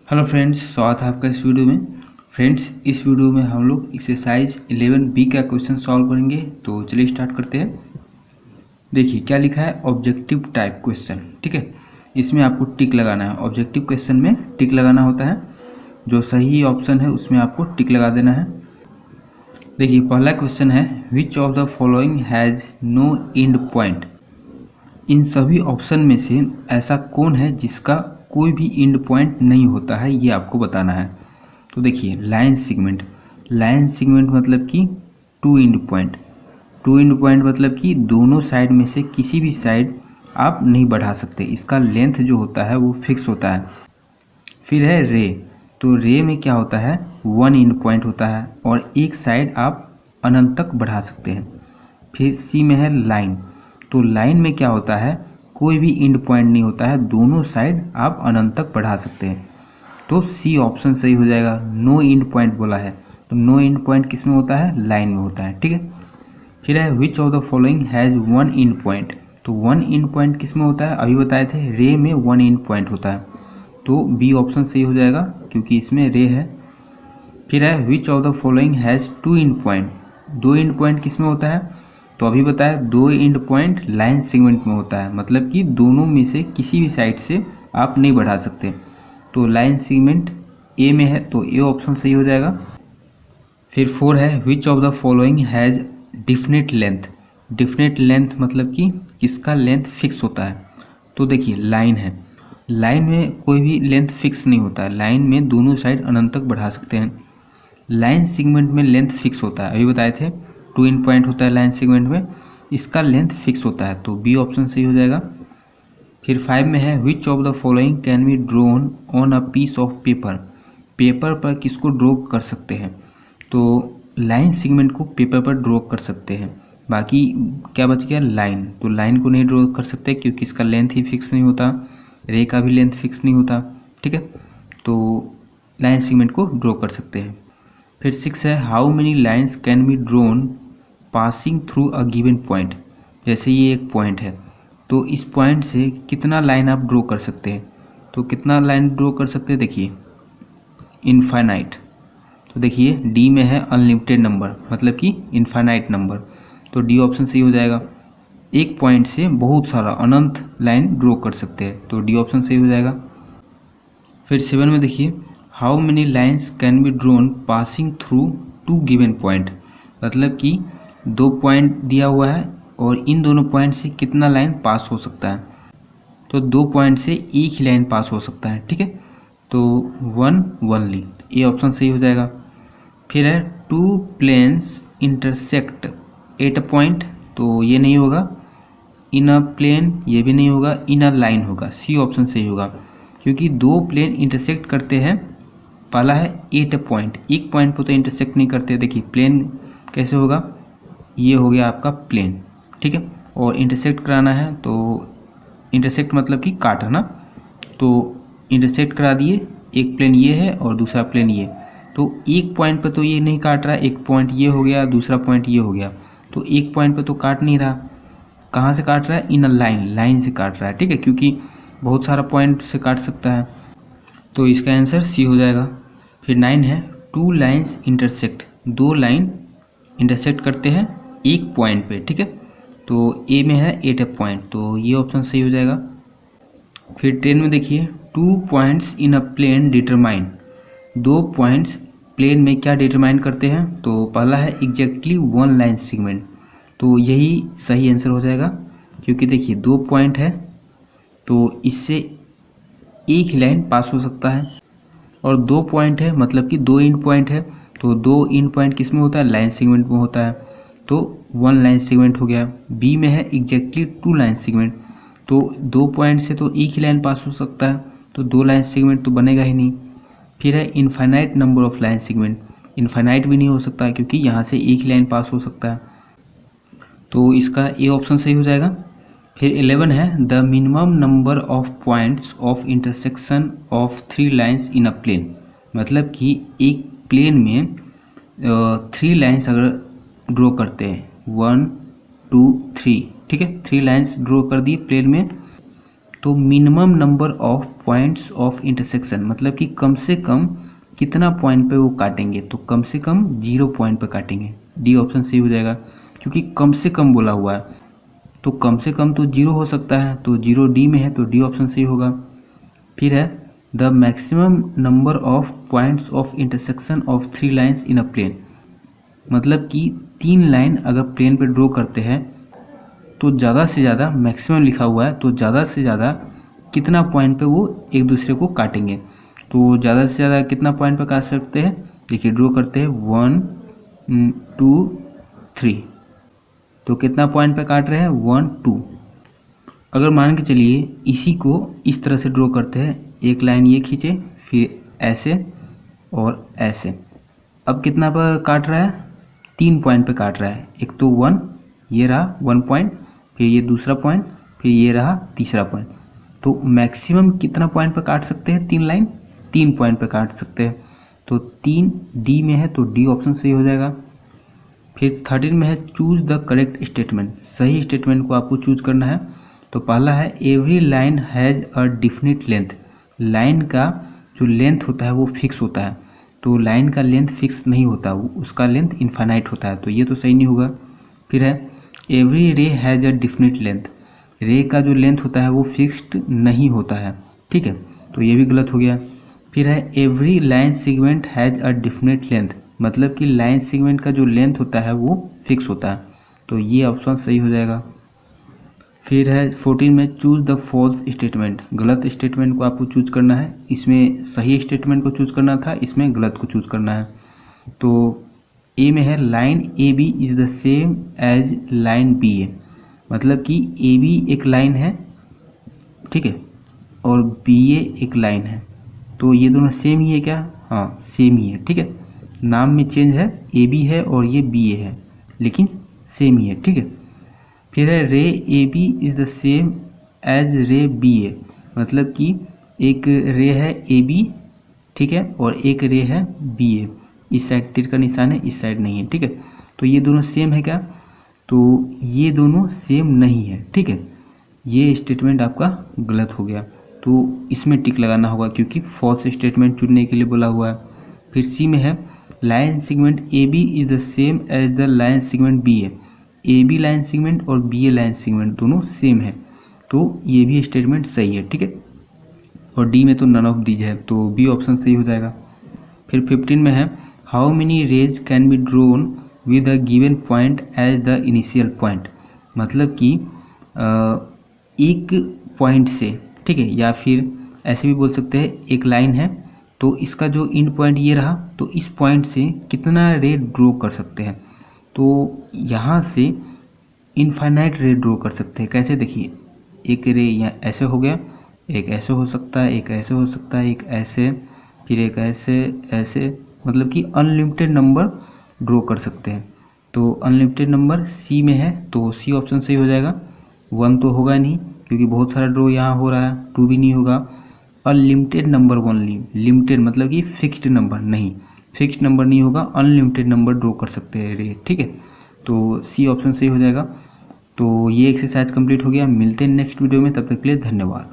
Hello friends, स्वागत है आपका इस वीडियो में। फ्रेंड्स, इस वीडियो में हम लोग एक्सरसाइज 11B का क्वेश्चन सॉल्व करेंगे। तो चलिए स्टार्ट करते हैं। देखिए क्या लिखा है, ऑब्जेक्टिव टाइप क्वेश्चन। ठीक है, इसमें आपको टिक लगाना है। ऑब्जेक्टिव क्वेश्चन में टिक लगाना होता है, जो सही ऑप्शन है उसमें आपको टिक लगा देना है। देखिए पहला क्वेश्चन है, which of the following has no end point. इन सभी ऑप्शन में से ऐसा कौन है जिसका कोई भी एंड पॉइंट नहीं होता है, ये आपको बताना है। तो देखिए लाइन सेगमेंट, लाइन सेगमेंट मतलब कि two end point. Two end point मतलब कि दोनों साइड में से किसी भी साइड आप नहीं बढ़ा सकते, इसका लेंथ जो होता है वो फिक्स होता है। फिर है रे, तो रे में क्या होता है, वन एंड पॉइंट होता है और एक साइड आप अनंत तक बढ़ा सकते हैं। फिर सी में है लाइन, तो लाइन में क्या होता है, कोई भी एंड पॉइंट नहीं होता है, दोनों साइड आप अनंत तक बढ़ा सकते हैं। तो सी ऑप्शन सही हो जाएगा। नो एंड पॉइंट बोला है, तो नो एंड पॉइंट किस में होता है, लाइन में होता है। ठीक है, फिर है which of the following has one and point. तो वन एंड पॉइंट किस में होता है, अभी बताए थे रे में वन एंड पॉइंट होता है, तो बी ऑप्शन सही हो जाएगा क्योंकि इसमें रे है। फिर है which of the following has two end point. दो एंड पॉइंट किस में होता है, तो अभी बताया दो एंड पॉइंट लाइन सेगमेंट में होता है, मतलब कि दोनों में से किसी भी साइड से आप नहीं बढ़ा सकते। तो लाइन सेगमेंट ए में है, तो ए ऑप्शन सही हो जाएगा। फिर 4 है which of the following has definite length. Definite length मतलब कि किसका लेंथ फिक्स होता है। तो देखिए लाइन है, लाइन में कोई भी लेंथ फिक्स नहीं होता है, लाइन में दोनों साइड अनंत तक बढ़ा सकते हैं। लाइन सेगमेंट में लेंथ फिक्स होता है, अभी बताए थे टू एंड पॉइंट होता है लाइन सेगमेंट में, इसका लेंथ फिक्स होता है, तो बी ऑप्शन सही हो जाएगा। फिर 5 में है which of the following can be drawn on a piece of paper. Paper पर किसको ड्रॉ कर सकते हैं, तो लाइन सेगमेंट को पेपर पर ड्रॉ कर सकते हैं। बाकी क्या बच गया, लाइन, तो लाइन को नहीं ड्रॉ कर सकते क्योंकि इसका लेंथ ही फिक्स नहीं होता, रे का भी लेंथ फिक्स नहीं होता। ठीक है, तो लाइन सेगमेंट को ड्रॉ कर सकते हैं। फिर 6 है how many lines can be drawn passing through a given point. जैसे ये एक पॉइंट है, तो इस पॉइंट से कितना लाइन आप ड्रॉ कर सकते हैं, तो कितना लाइन ड्रॉ कर सकते हैं, देखिए इनफाइनाइट। तो देखिए डी में है अनलिमिटेड नंबर, मतलब कि इनफाइनाइट नंबर, तो डी ऑप्शन सही हो जाएगा। एक पॉइंट से बहुत सारा अनंत लाइन ड्रॉ कर सकते हैं, तो डी ऑप्शन सही हो जाएगा। फिर 7 में देखिए how many lines can be drawn passing through two given point. मतलब कि दो पॉइंट दिया हुआ है और इन दोनों पॉइंट से कितना लाइन पास हो सकता है, तो दो पॉइंट से एक ही लाइन पास हो सकता है। ठीक है, तो वन वनली, ये ऑप्शन सही हो जाएगा। फिर है two planes intersect at a point, तो ये नहीं होगा। इन अ प्लेन, ये भी नहीं होगा। इन अ लाइन होगा, सी ऑप्शन सही होगा क्योंकि दो प्लेन इंटरसेक्ट करते हैं। पहला है एट अ पॉइंट, एक पॉइंट पर तो इंटरसेक्ट नहीं करते। देखिए प्लेन कैसे होगा, ये हो गया आपका प्लेन। ठीक है, और इंटरसेक्ट कराना है तो इंटरसेक्ट मतलब कि काटना, तो इंटरसेक्ट करा दिए, एक प्लेन ये है और दूसरा प्लेन ये, तो एक पॉइंट पर तो ये नहीं काट रहा है, एक पॉइंट ये हो गया, दूसरा पॉइंट ये हो गया, तो एक पॉइंट पर तो काट नहीं रहा। कहाँ से काट रहा है, इन अ लाइन, लाइन से काट रहा है। ठीक है, क्योंकि बहुत सारा पॉइंट से काट सकता है, तो इसका आंसर सी हो जाएगा। फिर 9 है टू लाइन्स इंटरसेक्ट, दो लाइन इंटरसेक्ट करते हैं एक पॉइंट पे। ठीक है, तो ए में है एट अ पॉइंट, तो ये ऑप्शन सही हो जाएगा। फिर 10 में देखिए two points in a plane determine. दो पॉइंट्स प्लेन में क्या डिटरमाइन करते हैं, तो पहला है एग्जैक्टली वन लाइन सेगमेंट, तो यही सही आंसर हो जाएगा क्योंकि देखिए दो पॉइंट है तो इससे एक ही लाइन पास हो सकता है, और दो पॉइंट है मतलब कि दो एंड पॉइंट है, तो दो एंड पॉइंट किस में होता है, लाइन सेगमेंट में होता है, तो वन लाइन सेगमेंट हो गया। बी में है एग्जैक्टली टू लाइन सेगमेंट, तो दो पॉइंट से तो एक ही लाइन पास हो सकता है, तो दो लाइन सेगमेंट तो बनेगा ही नहीं। फिर है infinite number of line segment, infinite भी नहीं हो सकता है क्योंकि यहाँ से एक ही लाइन पास हो सकता है, तो इसका ए ऑप्शन सही हो जाएगा। फिर 11 है the minimum number of points of intersection of three lines in a plane. मतलब कि एक प्लेन में थ्री लाइन्स अगर ड्रॉ करते हैं, 1 2 3, ठीक है, थ्री लाइन्स ड्रॉ कर दिए प्लेन में, तो minimum number of points of intersection, मतलब कि कम से कम कितना पॉइंट पे वो काटेंगे, तो कम से कम 0 पॉइंट पे काटेंगे। डी ऑप्शन सही हो जाएगा, क्योंकि कम से कम बोला हुआ है, तो कम से कम तो 0 हो सकता है, तो 0 डी में है, तो डी ऑप्शन सही होगा। फिर है the maximum number of points of intersection of 3 lines in a plane, मतलब कि 3 लाइन अगर प्लेन पे ड्रॉ करते हैं तो ज़्यादा से ज़्यादा, मैक्सिमम लिखा हुआ है, तो ज़्यादा से ज़्यादा कितना पॉइंट पे वो एक दूसरे को काटेंगे। तो ज़्यादा से ज़्यादा कितना पॉइंट पे काट सकते हैं, देखिए ड्रॉ करते हैं 1 2 3, तो कितना पॉइंट पे काट रहे हैं 1 2। अगर मान के चलिए इसी को इस तरह से ड्रॉ करते हैं, एक लाइन ये खींचे, फिर ऐसे और ऐसे, अब कितना पर काट रहा है, 3 पॉइंट पे काट रहा है। एक तो 1, ये रहा 1 पॉइंट, फिर ये दूसरा पॉइंट, फिर ये रहा तीसरा पॉइंट। तो मैक्सिमम कितना पॉइंट पे काट सकते हैं 3 लाइन, 3 पॉइंट पे काट सकते हैं। तो 3 डी में है, तो डी ऑप्शन सही हो जाएगा। फिर 13 में है चूज द करेक्ट स्टेटमेंट, सही स्टेटमेंट को आपको चूज करना है। तो पहला है every line has a definite length, line का जो लेंथ होता है वो फिक्स होता है, तो लाइन का लेंथ फिक्स नहीं होता, उसका लेंथ इन्फाइनाइट होता है, तो ये तो सही नहीं होगा। फिर है एवरी रे हैज़ अ डिफिनिट लेंथ, रे का जो लेंथ होता है वो फिक्स्ड नहीं होता है, ठीक है, तो ये भी गलत हो गया। फिर है every line segment has a definite length, मतलब कि लाइन सेगमेंट का जो लेंथ होता है वो फिक्स होता है, तो ये ऑप्शन सही हो जाएगा। फिर है 14 में चूज द फॉल्स स्टेटमेंट, गलत स्टेटमेंट को आपको चूज करना है, इसमें सही स्टेटमेंट को चूज करना था, इसमें गलत को चूज करना है। तो ए में है line A B is the same as line B A, मतलब कि ए बी एक लाइन है, ठीक है, और बी ए एक लाइन है, तो ये दोनों सेम ही है क्या, हाँ सेम ही है, ठीक है, नाम में चेंज है, ए बी है और ये बी ए है, लेकिन सेम ही है, ठीक है। फिर है ray A B is the same as ray B A, मतलब कि एक रे है ए बी, ठीक है, और एक रे है बी ए, इस साइड तीर का निशान है, इस साइड नहीं है, ठीक है, तो ये दोनों सेम है क्या, तो ये दोनों सेम नहीं है, ठीक है, ये स्टेटमेंट आपका गलत हो गया, तो इसमें टिक लगाना होगा क्योंकि फॉल्स स्टेटमेंट चुनने के लिए बोला हुआ है। फिर सी में है line segment A B is the same as the line segment B A B line segment और बी ए लाइन सेगमेंट दोनों सेम है, तो ये भी स्टेटमेंट सही है, ठीक है, और डी में तो नन ऑफ दीज है, तो बी ऑप्शन सही हो जाएगा। फिर 15 में है how many rays can be drawn with a given point as the initial point, मतलब कि एक पॉइंट से, ठीक है, या फिर ऐसे भी बोल सकते हैं एक लाइन है तो इसका जो इंड पॉइंट ये रहा, तो इस पॉइंट से कितना रे ड्रॉ कर सकते हैं, तो यहाँ से इनफाइनाइट रे ड्रॉ कर सकते हैं। कैसे, देखिए एक रे यहाँ ऐसे हो गया, एक ऐसे हो सकता है, एक ऐसे हो सकता है, एक ऐसे, फिर एक ऐसे ऐसे, मतलब कि अनलिमिटेड नंबर ड्रॉ कर सकते हैं। तो अनलिमिटेड नंबर सी में है, तो सी ऑप्शन सही हो जाएगा। 1 तो होगा नहीं क्योंकि बहुत सारा ड्रॉ यहाँ हो रहा है, 2 भी नहीं होगा। अनलिमिटेड नंबर ओनली, लिमिटेड मतलब कि फिक्स्ड नंबर नहीं, फिक्स्ड नंबर नहीं होगा, अनलिमिटेड नंबर ड्रॉ कर सकते हैं रे, ठीक है, तो सी ऑप्शन सही हो जाएगा। तो ये एक्सरसाइज कंप्लीट हो गया, मिलते हैं नेक्स्ट वीडियो में, तब तक के लिए धन्यवाद।